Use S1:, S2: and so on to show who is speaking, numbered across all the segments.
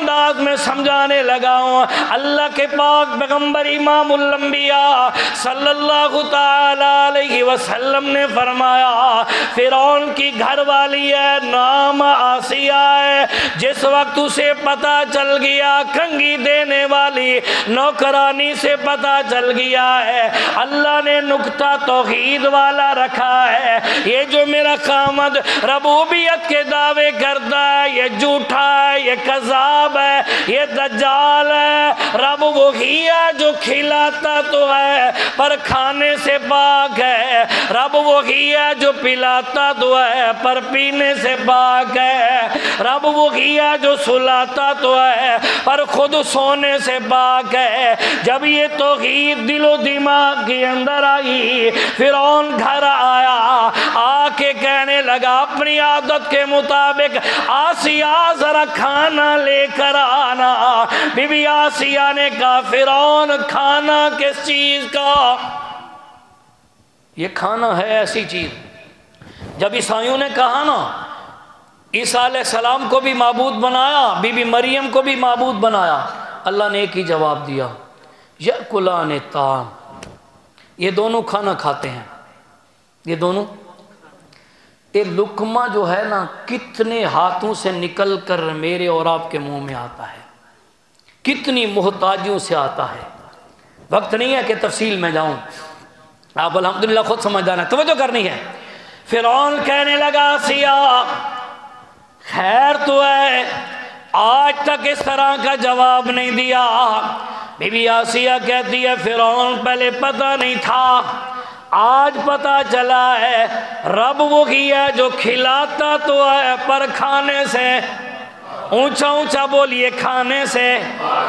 S1: انداز میں سمجھانے لگا ہوں۔ اللہ کے پاک پیغمبر امام الانبیاء صلی اللہ تعالی علیہ وسلم نے فرمایا فرعون کی گھر والی ہے، نام آسیہ ہے، جس وقت اسے پتہ چل گیا کنگھی دینے والی نوکرانی سے پتہ چل گیا ہے اللہ نے نکتہ توحید والا رکھا ہے، یہ جو میرا خامد ربوبیت کے دعوے کرتا ہے یہ جھوٹا ہے، یہ کذاب ہے، یہ دجال ہے، رب وہی ہے جو کھلاتا تو ہے پر کھانے سے پاک ہے، رب وہی ہے جو پلاتا تو ہے پر پینے سے پاک ہے، رب وہی ہے جو سلاتا تو ہے پر خود سونے سے پاک ہے۔ جب یہ توحید دل و دماغ کے اندر آئی فرعون گھر آیا، آ کے کہنے لگا اپنی عادت کے مطابق آسیہ ذرا کھانا لے کر آنا۔ بی بی آسیہ نے کہا فرعون کھانا کس چیز کا؟ یہ کھانا ہے ایسی چیز، جب عیسائیوں نے کہا نا عیسیٰ علیہ السلام کو بھی معبود بنایا، بی بی مریم کو بھی معبود بنایا، اللہ نے ایک ہی جواب دیا یأکلان الطعام، یہ دونوں کھانا کھاتے ہیں، یہ دونوں۔ یہ لقمہ جو ہے نا کتنے ہاتھوں سے نکل کر میرے اور آپ کے منہ میں آتا ہے، کتنی محتاجیوں سے آتا ہے، وقت نہیں ہے کہ تفصیل میں جاؤں، آپ الحمدللہ خود سمجھ جانا، توجہ کرنی ہے۔ فرعون کہنے لگا آسیہ خیر تو ہے، آج تک اس طرح کا جواب نہیں دیا۔ بی بی آسیہ کہتی ہے فرعون پہلے پتہ نہیں تھا، آج پتہ چلا ہے رب وہی ہے جو کھلاتا تو ہے پر کھانے سے، اونچا اونچا بولیے، کھانے سے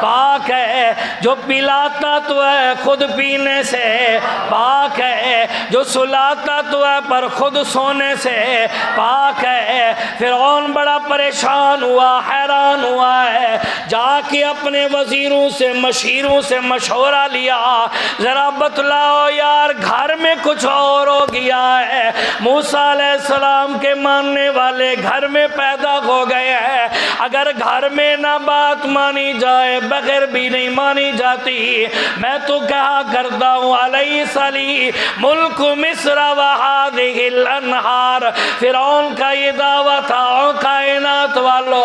S1: پاک ہے، جو پلاتا تو ہے خود پینے سے پاک ہے، جو سلاتا تو ہے پر خود سونے سے پاک ہے۔ فرعون بڑا پریشان ہوا، حیران ہوا ہے، جا کے اپنے وزیروں سے مشیروں سے مشورہ لیا، ذرا بتلاؤ یار گھر میں کچھ اور ہو گیا ہے، موسیٰ علیہ السلام کے ماننے والے گھر میں پیدا ہو گئے ہیں، اگر گھر میں نہ بات مانی جائے بغیر بھی نہیں مانی جاتی، میں تو کہا کرتا ہوں علیس علی ملک مصر و ہذہ الانہار، فرعون کا یہ دعویٰ تھا او کائنات والو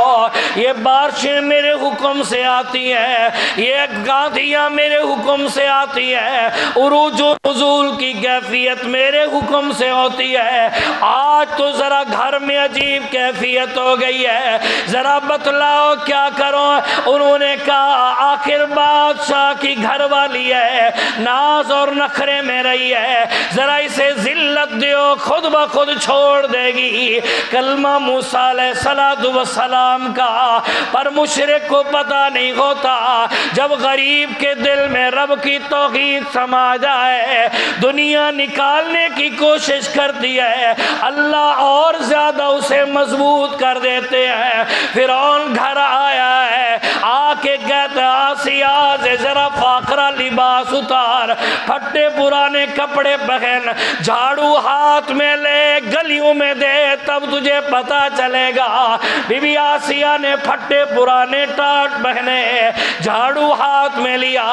S1: یہ بارشیں میرے حکم سے آتی ہیں، یہ گاندیاں میرے حکم سے آتی ہیں، عروج و نزول کی کیفیت میرے حکم سے ہوتی ہے، آج تو ذرا گھر میں عجیب کیفیت ہو گئی ہے، ذرا بتلاؤ کیا کرو؟ انہوں نے کہا آخر بادشاہ کی گھر والی ہے، ناز اور نخرے میں رہی ہے، ذرا اسے ذلت دیو خود بخود چھوڑ دے گی۔ کلمہ موسیٰ علیہ السلام کا پر مشرک کو پتہ نہیں ہوتا، جب غریب کے دل میں رب کی توحید سما جائے دنیا نکالنے کی کوشش کرتی ہے، اللہ اور زیادہ اسے مضبوط کر دیتے ہیں۔ فرعون گھر آیا ہے، آ کے کہتا آسیہ سے ذرا فاقرہ لباس اتار، پھٹے پرانے کپڑے پہن، جھاڑو ہاتھ میں لے گلیوں میں دے تب تجھے پتا چلے گا۔ بی بی آسیہ نے پھٹے پرانے ٹاٹ پہنے، جھاڑو ہاتھ میں لیا،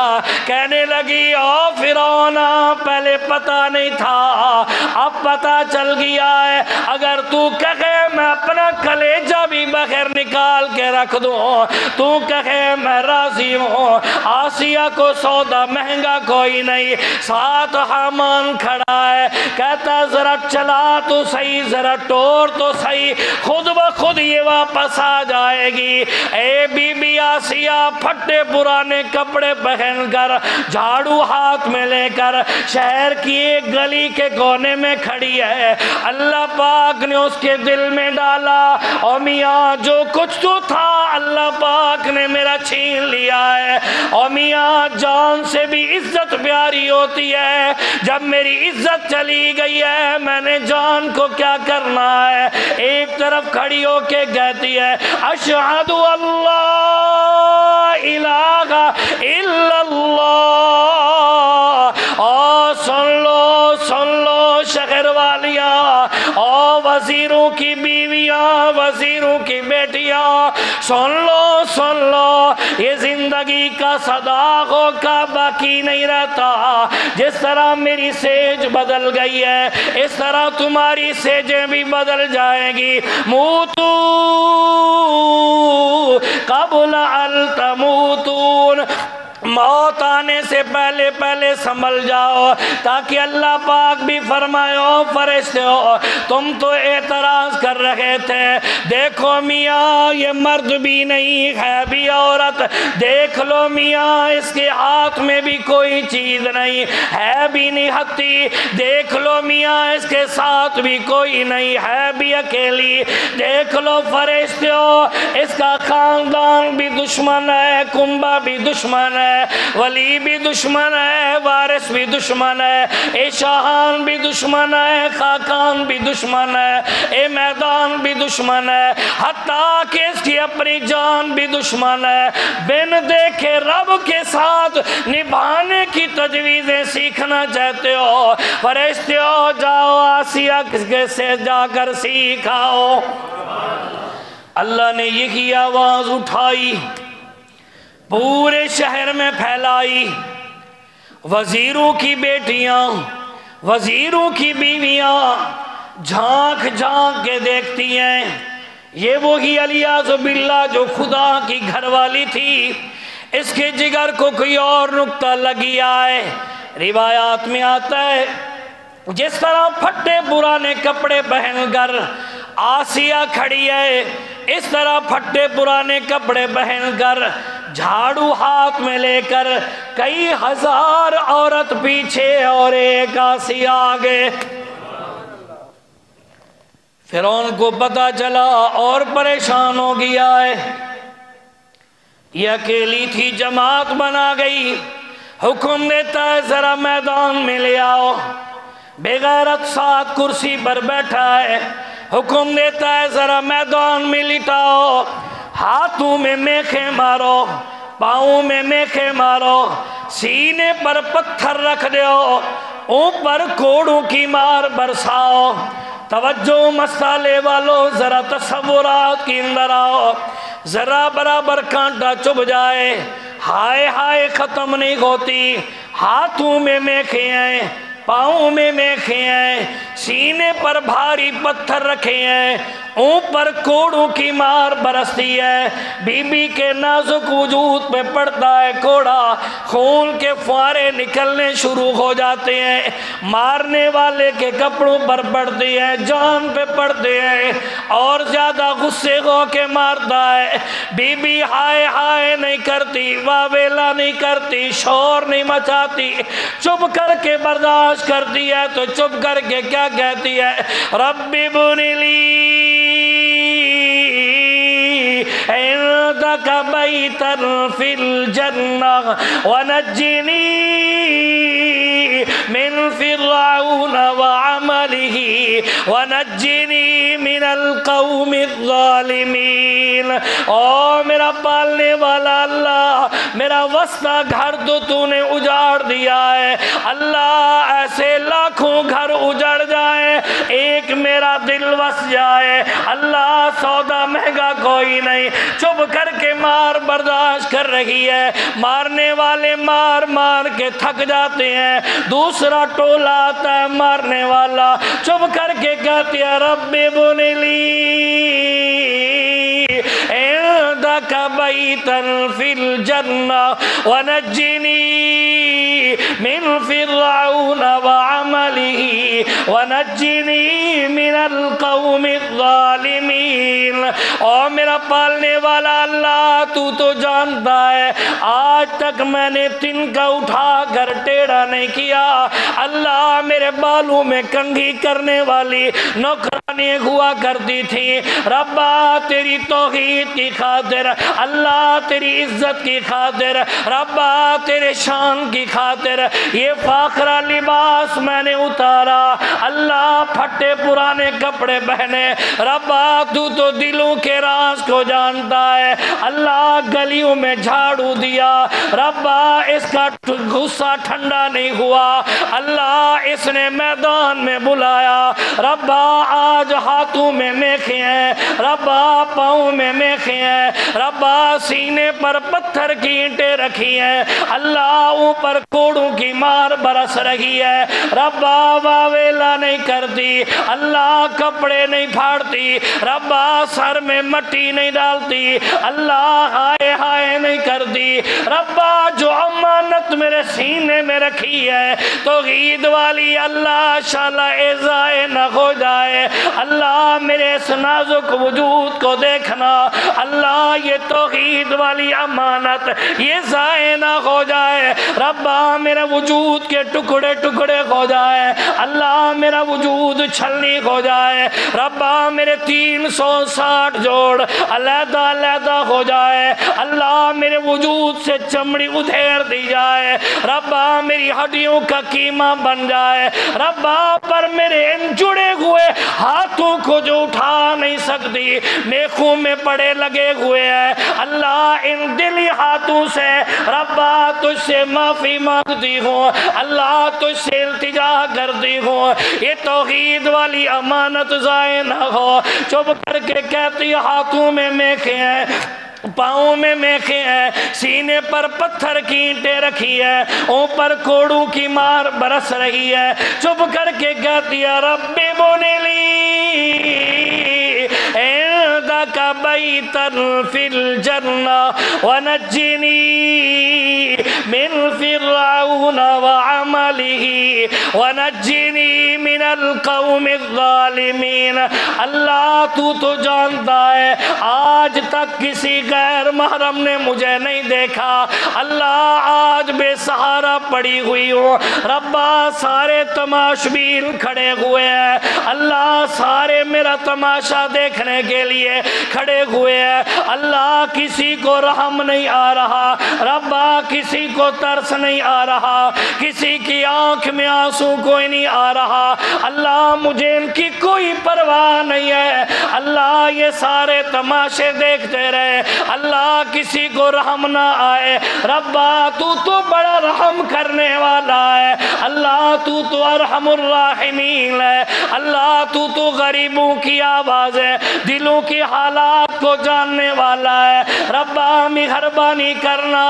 S1: کہنے لگی او فرعون پہلے پتا نہیں تھا اب پتا چل گیا ہے، اگر تو کہے میں اپنا کلیجہ بھی بغیر نکال کے رکھ دوں، تو کہے میں راضی ہوں۔ آسیہ کو سودا مہنگا کوئی نہیں، ساتھ حامان کھڑا ہے، کہتا ذرا چلا تو صحیح، ذرا ٹور تو صحیح، خود بخود یہ واپس آ جائے گی۔ اے بی بی آسیہ پھٹے پرانے کپڑے پہن کر جھاڑو ہاتھ میں لے کر شہر کی ایک گلی کے کونے میں کھڑی ہے، اللہ پاک نے اس کے دل میں ڈالا او میاں جو کچھ تو تھا اللہ پاک نے میرا چھین لیا ہے، او میاں جان سے بھی عزت پیاری ہوتی ہے، جب میری عزت چلی گئی ہے میں نے جان کو کیا کرنا ہے۔ ایک طرف کھڑی ہو کے کہتی ہے اشہد اللہ الہ الا اللہ، او سن لو شہر والیاں، او وزیروں کی بیویاں، وزیروں کی بیٹیاں، سن لو یہ زندگی کا صداقوں کا باقی نہیں رہتا. جس طرح میری سیج بدل گئی ہے اس طرح تمہاری سیجیں بھی بدل جائیں گی. موتو قبل ان تموتون، موت آنے سے پہلے پہلے سنبھل جاؤ، تاکہ اللہ پاک بھی فرمائے او فرشتو تم تو اعتراض کر رہے تھے، دیکھو میاں یہ مرد بھی نہیں ہے بھی عورت، دیکھ لو میاں اس کے ہاتھ میں بھی کوئی چیز نہیں ہے بھی نہیں ہتھی، دیکھ لو میاں اس کے ساتھ بھی کوئی نہیں ہے بھی اکیلی، دیکھ لو فرشتو اس کا خاندان بھی دشمن ہے، کنبہ بھی دشمن ہے، ولی بھی دشمن ہے، وارث بھی دشمن ہے، اے شاہان بھی دشمن ہے، خاقان بھی دشمن ہے، اے میدان بھی دشمن ہے، حتیٰ کہ اس کی اپنی جان بھی دشمن ہے. بن دیکھے رب کے ساتھ نبھانے کی تجویزیں سیکھنا چاہتے ہو، فرشتوں جاؤ آسیہ کے سے جا کر سیکھاؤ. اللہ نے یہی آواز اٹھائی، پورے شہر میں پھیلائی. وزیروں کی بیٹیاں، وزیروں کی بیویاں جھانک جھانک کے دیکھتی ہیں، یہ وہی علیاذ باللہ جو خدا کی گھر والی تھی، اس کے جگر کو کوئی اور نکتہ لگی آئے. روایات میں آتا ہے جس طرح پھٹے پرانے کپڑے پہن کر آسیہ کھڑی ہے، اس طرح پھٹے پرانے کپڑے پہن کر جھاڑو ہاتھ میں لے کر کئی ہزار عورت پیچھے اور ایک آسیہ آگے. فرعون کو پتہ چلا اور پریشان ہو گیا ہے، یہ اکیلی تھی جماعت بنا گئی، حکم دیتا ہے ذرا میدان میں لے آؤ. بے غیرت ساتھ کرسی پر بیٹھا ہے، حکم دیتا ہے ذرا میدان میں لٹاؤ، ہاتھوں میں میخیں مارو، پاؤں میں میخیں مارو، سینے پر پتھر رکھ دیو، اوپر کوڑوں کی مار برساؤ. توجہ مسالے والو ذرا تصورات کی اندر آؤ، ذرا برابر کانٹا چبھ جائے، ہائے ہائے ختم نہیں ہوتی. ہاتھوں میں میخیں ہیں، پاؤں میں میخیں ہیں، سینے پر بھاری پتھر رکھے ہیں، اوپر کوڑوں کی مار برستی ہے. بی بی کے نازک وجود پہ پڑتا ہے کوڑا، خون کے فوارے نکلنے شروع ہو جاتے ہیں، مارنے والے کے کپڑوں پر پڑتے ہیں، جان پہ پڑتے ہیں، اور زیادہ غصے ہو کے مارتا ہے. بی بی ہائے ہائے نہیں کرتی، واویلا نہیں کرتی، شور نہیں مچاتی، چپ کر کے برداشت کرتی ہے. تو چپ کر کے کیا کہتی ہے؟ رب بنی لی عندك بيتا في الجنة ونجني من فرعون وعمله ونجني من القوم الظالمين. او میرا پالنے والا اللہ، میرا وسطی گھر تو نے اجاڑ دیا ہے، اللہ ایسے لاکھوں گھر اجڑ جائیں ایک میرا دل وس جائے. اللہ سودا مہنگا کوئی نہیں، چپ کر کے مار برداشت کر رہی ہے. مارنے والے مار مار کے تھک جاتے ہیں، دوسرا ٹولہ آتا ہے مارنے والا، چپ کر کے کہتی ہے رب بن لی عندك بيتا في الجنة ونجني من فرعون وعمله ونجني من القوم الظالمين. اور میرا پالنے والا اللہ تو جانتا ہے آج تک میں نے تن کا اٹھا کر ٹیڑھا نہیں کیا. اللہ میرے بالوں میں کنگھی کرنے والی نوکرانی ہوا کرتی تھی، ربا تیری توحید کی خاطر، اللہ تیری عزت کی خاطر، ربا تیرے شان کی خاطر یہ فاخرہ لباس میں نے اتارا. اللہ پھٹے پرانے کپڑے پہنے، ربا تو دلوں کے راز کو جانتا ہے. اللہ گلیوں میں جھاڑو دیا، ربا اس کا غصہ ٹھنڈا نہیں ہوا. اللہ اس نے میدان میں بلایا، ربا آج آج ہاتھوں میں میخیں ہیں، ربا پاؤں میں میخیں ہیں، ربا سینے پر پتھر کی اینٹیں رکھی ہیں، اللہ اوپر کوڑوں کی مار برس رہی ہے، ربا واویلا نہیں کرتی، اللہ کپڑے نہیں پھاڑتی، ربا سر میں مٹی نہیں ڈالتی، اللہ ہائے ہائے نہیں کرتی، ربا جو امانت میرے سینے میں رکھی ہے توحید والی، اللہ شالا ضائع نہ ہو جائے، اللہ میرے اس نازک وجود کو دیکھنا، اللہ یہ توحید والی امانت یہ ضائع نہ ہو جائے، ربا میرے وجود کے ٹکڑے ٹکڑے ہو جائے، اللہ میرا وجود چھلنی ہو جائے، ربا میرے 360 جوڑ علیحدہ علیحدہ ہو جائے، اللہ میرے وجود سے چمڑی ادھیر دی جائے، ربا میری ہڈیوں کا قیمہ بن جائے، ربا پر میرے ان جڑے ہوئے ہاتھوں کو جو اٹھا نہیں سکتی میخوں میں پڑے لگے ہوئے ہیں، اللہ ان دلی ہاتھوں سے ربا تجھ سے معافی مانگتی ہوں، اللہ تجھ سے التجا کرتی ہوں، یہ توحید والی امانت ضائع نہ ہو۔ چپ کر کے کہتی ہاتھوں میں میخیں ہیں، پاؤں میں میخیں ہیں، سینے پر پتھر کی اینٹیں رکھی ہے، اوپر کوڑوں کی مار برس رہی ہے، چپ کر کے کہتی ہے رب بن لی عندک بیتا فی الجنہ ونجنی من فرعون وعملہ ونجنی من القوم الظالمین۔ اللہ تو جانتا ہے آج تک کسی غیر محرم نے مجھے نہیں دیکھا، اللہ آج بے سہارا پڑی ہوئی ہوں، ربا سارے تماشبین کھڑے ہوئے ہیں، اللہ سارے میرا تماشا دیکھنے کے لیے کھڑے ہوئے ہیں، اللہ کسی کو رحم نہیں آ رہا، ربا کسی کو ترس نہیں آ رہا، کسی کی آنکھ میں آنسو کوئی نہیں آ رہا، اللہ مجھے ان کی کوئی پرواہ نہیں ہے، اللہ یہ سارے تماشے دیکھتے رہے، اللہ کسی کو رحم نہ آئے، ربا تو بڑا رحم کرنے والا ہے، اللہ تو ارحم الراحمین ہے، اللہ تو غریبوں کی آواز ہے، دلوں کی حالات کو جاننے والا ہے، ربا مہربانی کرنا،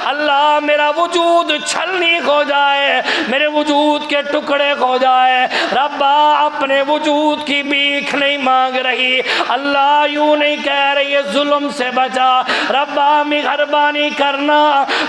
S1: اللہ میرا وجود چھلنی ہو جائے، میرے وجود کے ٹکڑے ہو جائے، ربا اپنے وجود کی بھیک نہیں مانگ رہی، اللہ یوں نہیں کہہ رہی ہے ظلم سے بچا، ربا مہربانی کرنا،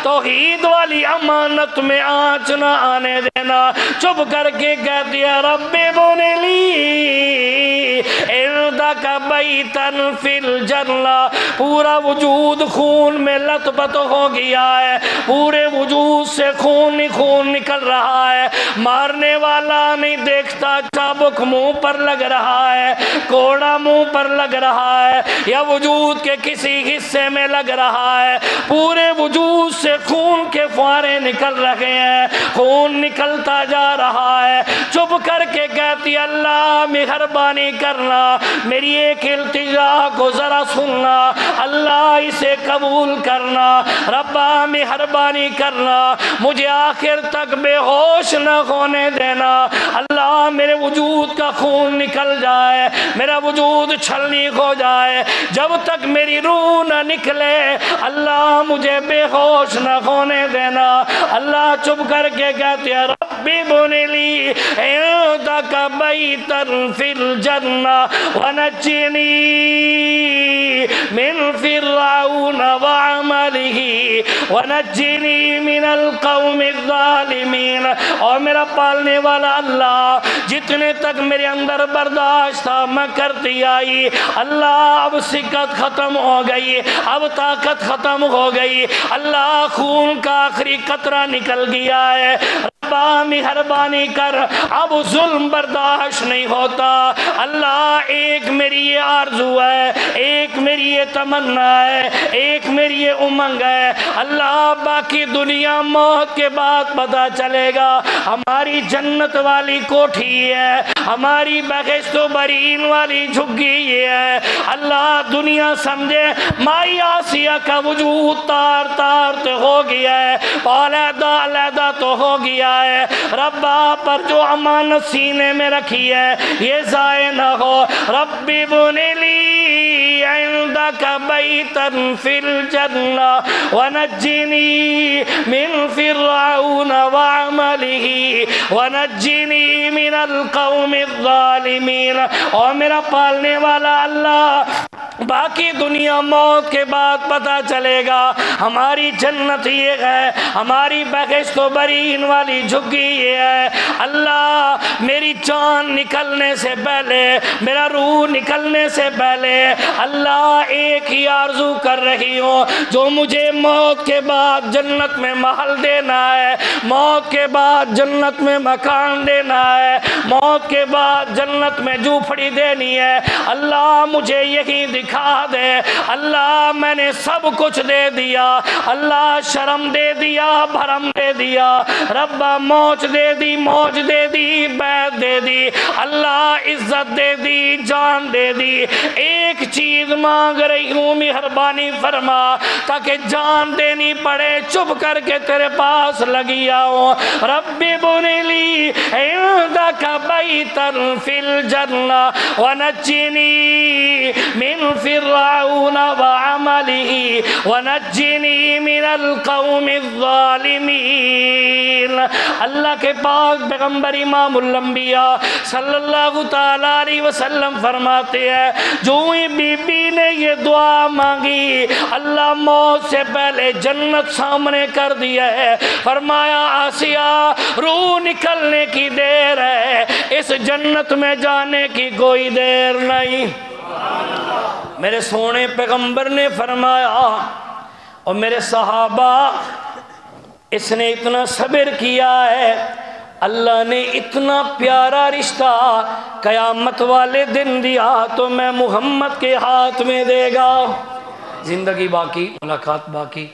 S1: توحید والی امانت میں آنچ نہ آنے دینا، چپ کر کے کہتی ہے رب بن لی عندک بیتا فی الجنہ، پورا وجود خون میں لت پت ہو گیا ہے، پورے وجود سے خون ہی خون نکل رہا ہے، مارنے والا نہیں دیکھتا، چابک منہ پر لگ رہا ہے، کوڑا منہ پر لگ رہا ہے، یا وجود کے کسی حصے میں لگ رہا ہے، پورے وجود سے خون کے فوارے نکل رہے ہیں، خون نکلتا جا رہا ہے، چپ کر کے کہتی اللہ مہربانی کرنا، میری ایک التجا کو ذرا سننا، اللہ اسے قبول کرنا، ربا مہربانی کرنا، مجھے آخر تک بے ہوش نہ ہونے دینا، اللہ میرے وجود کا خون نکل جائے، میرا وجود چھلنی ہو جائے، جب تک میری روح نہ نکلے اللہ مجھے بے ہوش نہ ہونے دینا، اللہ چپ کر کے کہتے ہیں ربی بن لی عندک بیتا فی الجنہ ونجنی من فرعون وعملہ ونجنی من القوم الظالمین۔ اور میرا پالنے والا اللہ جتنے تک میرے اندر برداشت تھا میں کرتی آئی، اللہ اب سکت ختم ہو گئی، اب طاقت ختم ہو گئی، اللہ خون کا آخری قطرہ نکل گیا ہے، ربا مہربانی کر، اب ظلم برداشت نہیں ہوتا، اللہ ایک میری یہ آرزو ہے، ایک میری یہ تمنا ہے، ایک میری یہ امنگ ہے، اللہ باقی دنیا موت کے بعد پتہ چلے گا، ہماری جنت والی کوٹھی ہے، ہماری بخشت و برین والی جھگی یہ ہے اللہ دنیا سمجھے مائی آسیہ کا وجود تار تار تو ہو گیا ہے علیحدہ علیحدہ تو ہو گیا ہے ربا پر جو امانت سینے میں رکھی ہے یہ ضائع نہ ہو ربی بن لی عندک بیتا فی الجنہ ونجنی من فرعون وعملہ ونجنی من القوم الظالمین اور میرا پالنے والا اللہ باقی دنیا موت کے بعد پتہ چلے گا ہماری جنت یہ ہے ہماری بخشت و برین والی جھگی یہ ہے اللہ میری جان نکلنے سے پہلے میرا روح نکلنے سے پہلے اللہ ایک ہی آرزو کر رہی ہوں جو مجھے موت کے بعد جنت میں محل دینا ہے موت کے بعد جنت میں مکان دینا ہے موت کے بعد جنت میں جھوپڑی دینی ہے اللہ مجھے یہی دکھا دے اللہ میں نے سب کچھ دے دیا اللہ شرم دے دیا بھرم دے دیا ربا موج دے دی موج دے دی بیت دے دی اللہ عزت دے دی جان دے دی ایک چیز مانگ رہی ہوں مہربانی فرما تاکہ جان دینی پڑے چپ کر کے تیرے پاس لگی آؤں ربی بنی لی عندک بیتا فی الجنہ ونجنی من فرعون وعملہ ونجنی من القوم الظالمین اللہ کے پاک پیغمبر امام الانبیاء صلی اللہ تعالیٰ علیہ وسلم فرماتے ہیں جو ہی بی بی نے یہ دعا مانگی اللہ موت سے پہلے جنت سامنے کر دیا ہے فرمایا آسیہ روح نکلنے کی دیر ہے اس جنت میں جانے کی کوئی دیر نہیں میرے سونے پیغمبر نے فرمایا اور میرے صحابہ اس نے اتنا صبر کیا ہے اللہ نے اتنا پیارا رشتہ قیامت والے دن دیا تو میں محمد کے ہاتھ میں دے گا زندگی باقی ملاقات باقی